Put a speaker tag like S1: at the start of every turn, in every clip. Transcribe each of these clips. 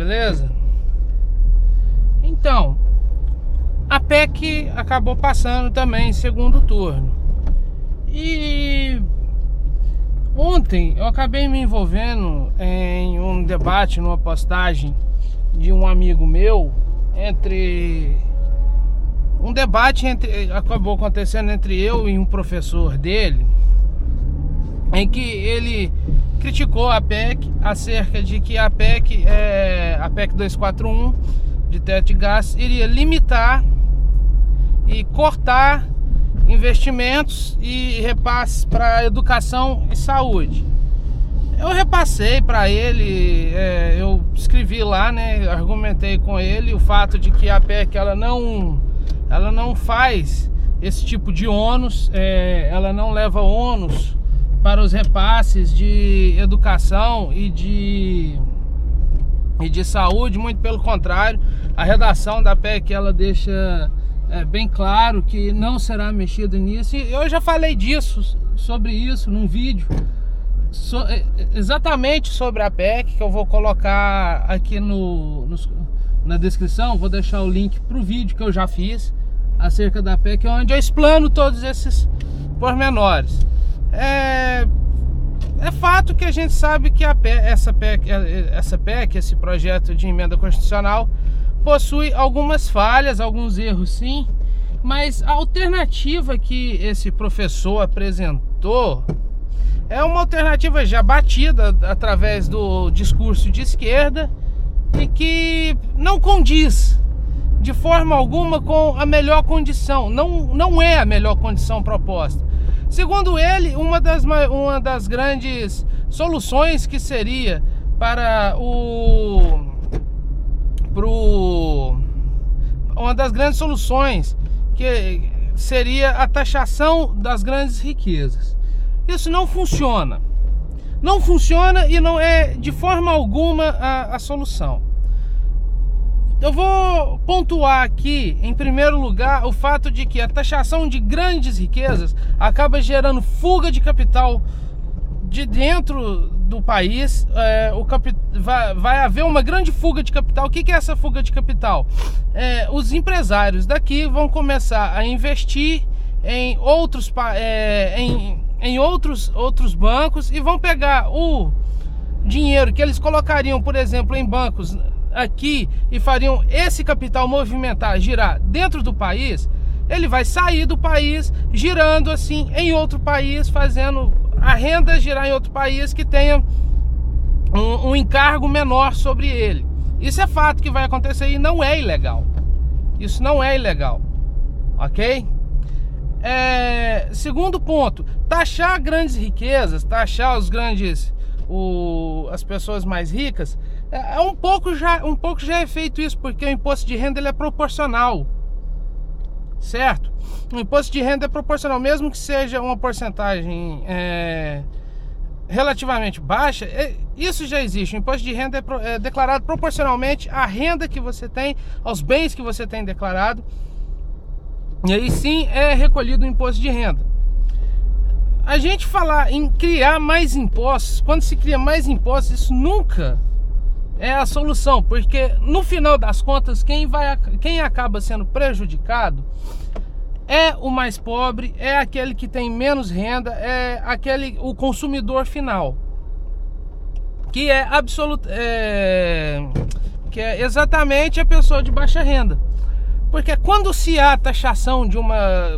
S1: beleza? Então, a PEC acabou passando também em segundo turno. E ontem eu acabei me envolvendo em um debate, numa postagem de um amigo meu, acabou acontecendo entre eu e um professor dele, em que ele criticou a PEC acerca de que a PEC 241 de teto de gastos iria limitar e cortar investimentos e repasses para educação e saúde. Eu repassei para ele, eu escrevi lá, né, argumentei com ele o fato de que a PEC ela não faz esse tipo de ônus, ela não leva ônus para os repasses de educação e de saúde, muito pelo contrário. A redação da PEC ela deixa bem claro que não será mexido nisso, e eu já falei sobre isso num vídeo exatamente sobre a PEC, que eu vou colocar aqui na descrição. Vou deixar o link para o vídeo que eu já fiz acerca da PEC, onde eu explano todos esses pormenores. É fato que a gente sabe que essa PEC, esse projeto de emenda constitucional, possui algumas falhas, alguns erros sim, mas a alternativa que esse professor apresentou é uma alternativa já batida através do discurso de esquerda e que não condiz de forma alguma com a melhor condição, não é a melhor condição proposta. Segundo ele, uma das grandes soluções que seria uma das grandes soluções que seria a taxação das grandes riquezas. Isso não funciona. Não funciona e não é de forma alguma a solução. Eu vou pontuar aqui, em primeiro lugar, o fato de que a taxação de grandes riquezas acaba gerando fuga de capital de dentro do país. Vai haver uma grande fuga de capital. O que é essa fuga de capital? Os empresários daqui vão começar a investir em outros bancos e vão pegar o dinheiro que eles colocariam, por exemplo, em bancos aqui e fariam esse capital movimentar, girar dentro do país. Ele vai sair do país girando assim em outro país, fazendo a renda girar em outro país que tenha um encargo menor sobre ele. Isso é fato que vai acontecer e não é ilegal. Isso não é ilegal, ok? Segundo ponto, taxar grandes riquezas, taxar as pessoas mais ricas, um pouco já é feito isso, porque o imposto de renda ele é proporcional, certo? O imposto de renda é proporcional, mesmo que seja uma porcentagem relativamente baixa, isso já existe. O imposto de renda é declarado proporcionalmente à renda que você tem, aos bens que você tem declarado, e aí sim é recolhido o imposto de renda. A gente falar em criar mais impostos, quando se cria mais impostos, isso nunca é a solução, porque no final das contas quem acaba sendo prejudicado é o mais pobre, é aquele que tem menos renda, o consumidor final, que é exatamente a pessoa de baixa renda. Porque quando se há taxação de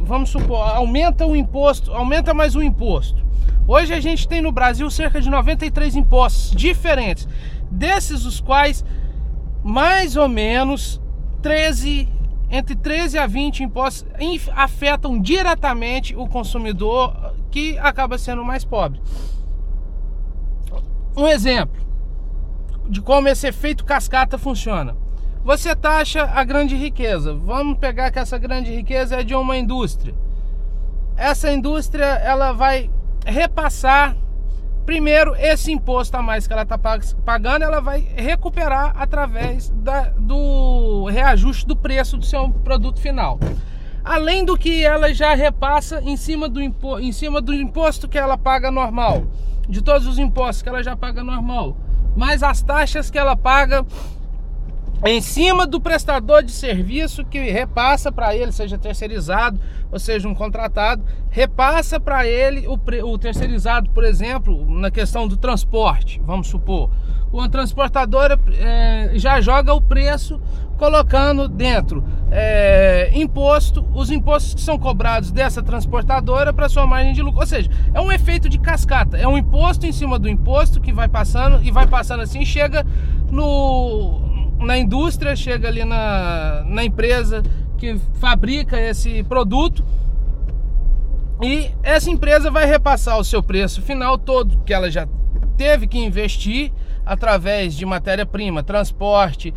S1: vamos supor, aumenta mais o imposto. Hoje a gente tem no Brasil cerca de 93 impostos diferentes, desses os quais mais ou menos entre 13 a 20 impostos afetam diretamente o consumidor, que acaba sendo mais pobre. Um exemplo de como esse efeito cascata funciona. Você taxa a grande riqueza. Vamos pegar que essa grande riqueza é de uma indústria. Essa indústria ela vai repassar primeiro esse imposto a mais que ela está pagando, ela vai recuperar através do reajuste do preço do seu produto final. Além do que ela já repassa em cima do imposto que ela paga normal, de todos os impostos que ela já paga normal, mais as taxas que ela paga em cima do prestador de serviço que repassa para ele, seja terceirizado ou seja um contratado, repassa para ele o terceirizado, por exemplo, na questão do transporte, vamos supor, uma transportadora já joga o preço colocando dentro os impostos que são cobrados dessa transportadora para sua margem de lucro, ou seja, é um efeito de cascata, é um imposto em cima do imposto que vai passando e vai passando assim, chega na indústria, chega ali na empresa que fabrica esse produto, e essa empresa vai repassar o seu preço final todo que ela já teve que investir através de matéria-prima, transporte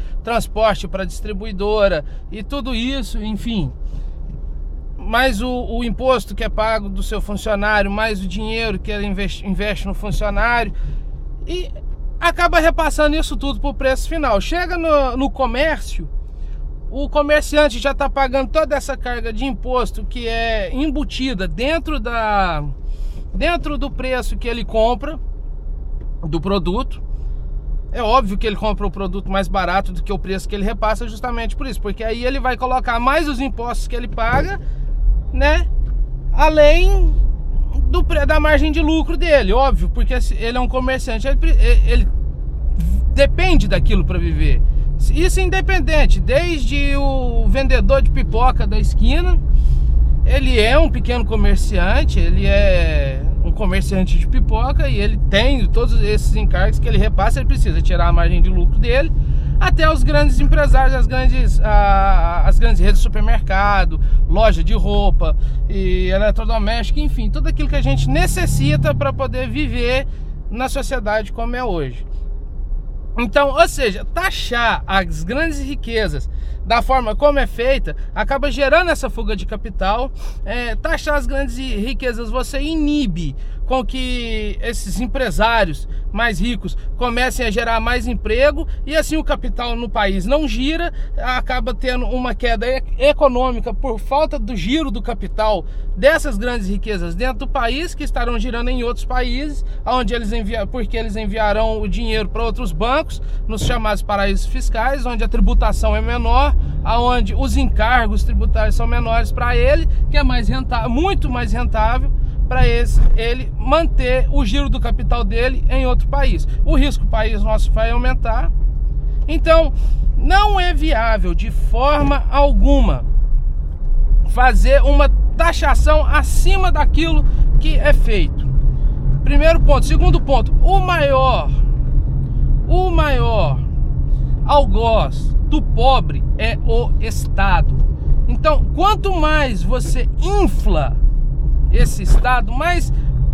S1: para distribuidora e tudo isso, enfim, mais o imposto que é pago do seu funcionário, mais o dinheiro que ela investe no funcionário, e acaba repassando isso tudo para o preço final. Chega no comércio, o comerciante já está pagando toda essa carga de imposto que é embutida dentro do preço que ele compra do produto. É óbvio que ele compra o produto mais barato do que o preço que ele repassa, justamente por isso, porque aí ele vai colocar mais os impostos que ele paga, né, além da margem de lucro dele, óbvio, porque ele é um comerciante, ele depende daquilo para viver. Isso é independente, desde o vendedor de pipoca da esquina, ele é um pequeno comerciante, ele é um comerciante de pipoca e ele tem todos esses encargos que ele repassa, ele precisa tirar a margem de lucro dele, até os grandes empresários, as grandes redes de supermercado, loja de roupa e eletrodoméstico, enfim, tudo aquilo que a gente necessita para poder viver na sociedade como é hoje. Então, ou seja, taxar as grandes riquezas da forma como é feita acaba gerando essa fuga de capital. Taxar as grandes riquezas, você inibe com que esses empresários mais ricos comecem a gerar mais emprego, e assim o capital no país não gira, acaba tendo uma queda econômica por falta do giro do capital dessas grandes riquezas dentro do país, que estarão girando em outros países, onde porque eles enviarão o dinheiro para outros bancos, nos chamados paraísos fiscais, onde a tributação é menor, onde os encargos tributários são menores para ele, que é mais rentável, muito mais rentável para ele manter o giro do capital dele em outro país. O risco do país nosso vai aumentar. Então, não é viável de forma alguma fazer uma taxação acima daquilo que é feito. Primeiro ponto. Segundo ponto, o maior algoz do pobre é o Estado. Então, quanto mais você infla esse Estado,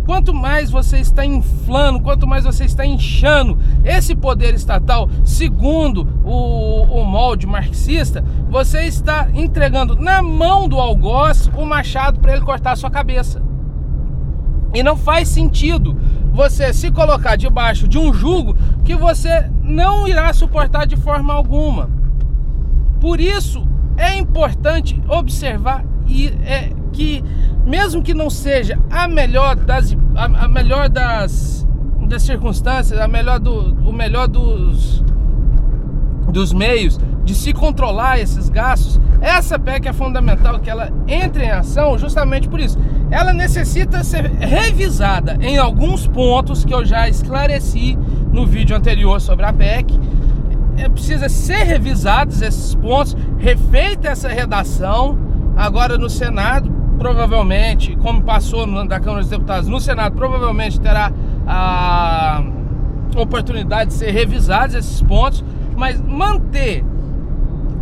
S1: quanto mais você está inflando, quanto mais você está inchando esse poder estatal, segundo o molde marxista, você está entregando na mão do algoz o machado para ele cortar a sua cabeça. E não faz sentido você se colocar debaixo de um jugo que você não irá suportar de forma alguma. Por isso é importante observar que mesmo que não seja a melhor das circunstâncias, o melhor dos meios de se controlar esses gastos, essa PEC é fundamental que ela entre em ação justamente por isso. Ela necessita ser revisada em alguns pontos que eu já esclareci no vídeo anterior sobre a PEC. Precisa ser revisados esses pontos, refeita essa redação. Agora no Senado, provavelmente, como passou da Câmara dos Deputados, no Senado provavelmente terá a oportunidade de ser revisados esses pontos, mas manter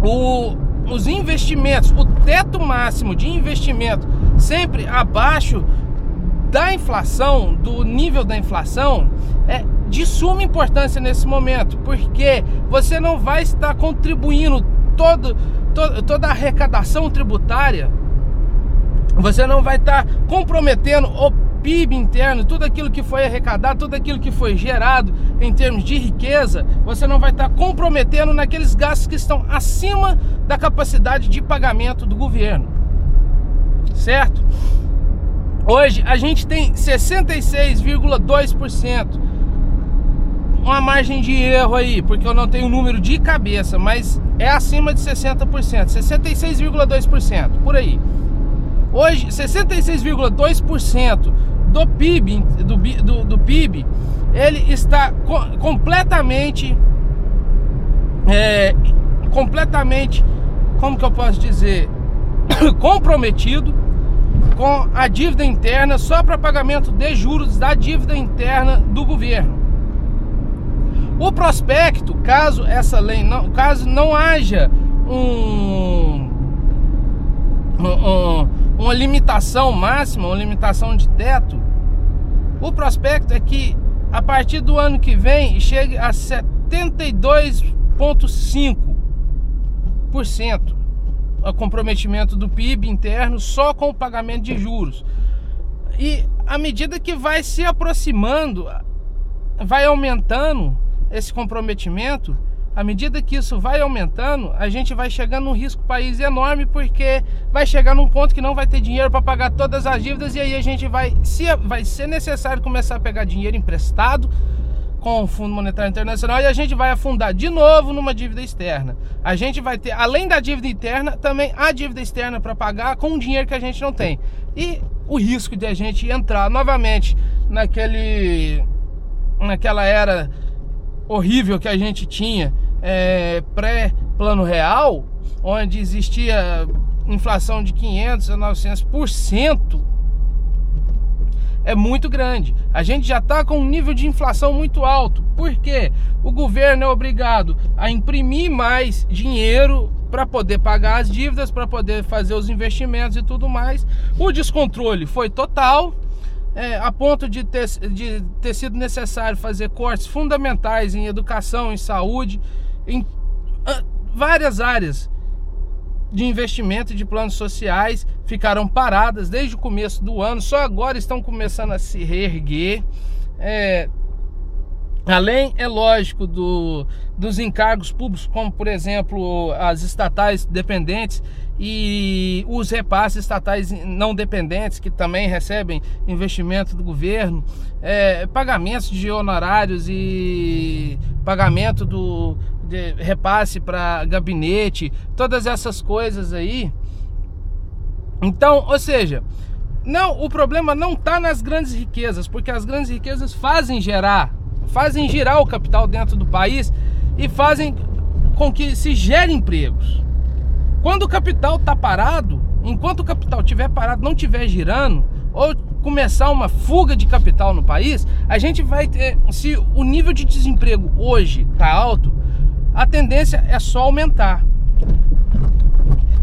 S1: os investimentos, o teto máximo de investimento sempre abaixo da inflação, do nível da inflação, é de suma importância nesse momento, porque você não vai estar contribuindo toda a arrecadação tributária, você não vai estar comprometendo o PIB interno, tudo aquilo que foi arrecadado, tudo aquilo que foi gerado em termos de riqueza, você não vai estar comprometendo naqueles gastos que estão acima da capacidade de pagamento do governo, certo? Hoje a gente tem 66,2%, uma margem de erro aí, porque eu não tenho o número de cabeça, mas é acima de 60%, 66,2%, por aí. Hoje, 66,2% do PIB, do PIB, ele está completamente, como que eu posso dizer, comprometido com a dívida interna, só para pagamento de juros da dívida interna do governo. O prospecto, caso essa lei não, caso não haja uma limitação máxima, uma limitação de teto, o prospecto é que a partir do ano que vem chegue a 72,5% o comprometimento do PIB interno só com o pagamento de juros. E à medida que vai se aproximando, vai aumentando esse comprometimento, à medida que isso vai aumentando, a gente vai chegando num risco país enorme, porque vai chegar num ponto que não vai ter dinheiro para pagar todas as dívidas, e aí a gente vai ser necessário começar a pegar dinheiro emprestado com o Fundo Monetário Internacional, e a gente vai afundar de novo numa dívida externa. A gente vai ter, além da dívida interna, também a dívida externa para pagar com um dinheiro que a gente não tem. E o risco de a gente entrar novamente naquela era horrível que a gente tinha, pré-Plano Real, onde existia inflação de 500% a 900%, é muito grande. A gente já está com um nível de inflação muito alto, porque o governo é obrigado a imprimir mais dinheiro para poder pagar as dívidas, para poder fazer os investimentos e tudo mais. O descontrole foi total, a ponto de ter sido necessário fazer cortes fundamentais em educação, em saúde, em várias áreas de investimento e de planos sociais ficaram paradas desde o começo do ano, só agora estão começando a se reerguer. Além, é lógico, dos encargos públicos, como por exemplo as estatais dependentes e os repasses estatais não dependentes, que também recebem investimento do governo, pagamentos de honorários e pagamento de repasse para gabinete, todas essas coisas aí. Então, ou seja, o problema não está nas grandes riquezas, porque as grandes riquezas fazem girar o capital dentro do país e fazem com que se gere empregos. Quando o capital está parado, enquanto o capital estiver parado, não estiver girando, ou começar uma fuga de capital no país, a gente vai ter, se o nível de desemprego hoje está alto, a tendência é só aumentar.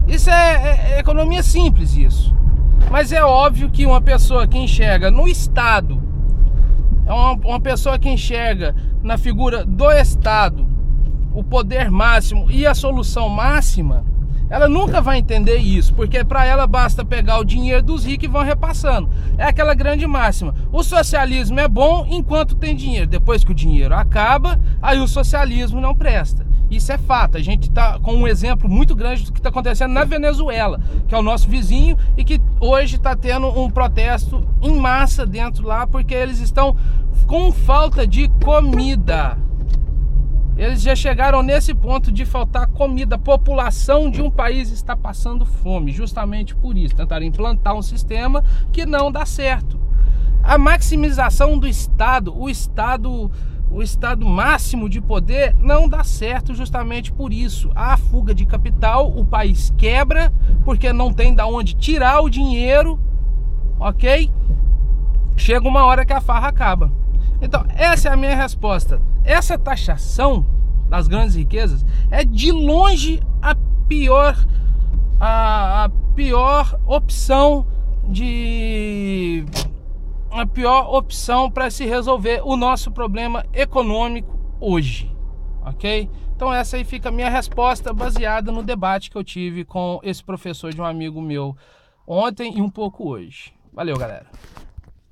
S1: Isso é economia simples, isso. Mas é óbvio que uma pessoa que enxerga no Estado, uma pessoa que enxerga na figura do Estado o poder máximo e a solução máxima, ela nunca vai entender isso, porque para ela basta pegar o dinheiro dos ricos e vão repassando. É aquela grande máxima: o socialismo é bom enquanto tem dinheiro, depois que o dinheiro acaba, aí o socialismo não presta. Isso é fato. A gente está com um exemplo muito grande do que está acontecendo na Venezuela, que é o nosso vizinho, e que hoje está tendo um protesto em massa dentro lá, porque eles estão com falta de comida. Eles já chegaram nesse ponto de faltar comida. A população de um país está passando fome, justamente por isso. Tentaram implantar um sistema que não dá certo. A maximização do Estado, o Estado máximo de poder, não dá certo justamente por isso. Há fuga de capital, o país quebra, porque não tem de onde tirar o dinheiro, ok? Chega uma hora que a farra acaba. Então, essa é a minha resposta. Essa taxação das grandes riquezas é de longe a pior opção para se resolver o nosso problema econômico hoje, ok? Então essa aí fica a minha resposta, baseada no debate que eu tive com esse professor de um amigo meu ontem e um pouco hoje. Valeu, galera!